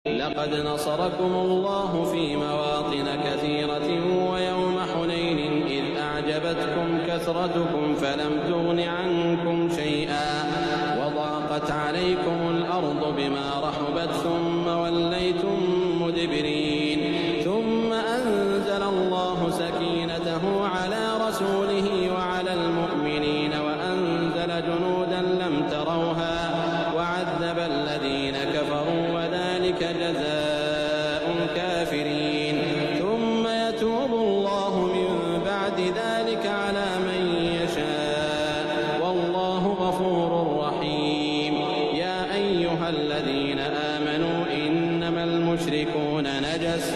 لقد نصركم الله في مواطن كثيرة ويوم حنين إذ أعجبتكم كثرتكم فلم تغن عنكم شيئا وضاقت عليكم الأرض بما رحبت ثم وليتم مدبرين ثم أنزل الله سكينته على رسوله وعلى المؤمنين وأنزل جنودا لم تروها وعذب الذين كفروا وذلك جزاء الكافرين ثم يتوب الله من بعد ذلك على من يشاء والله غفور رحيم. يا أيها الذين آمنوا إنما المشركون نجس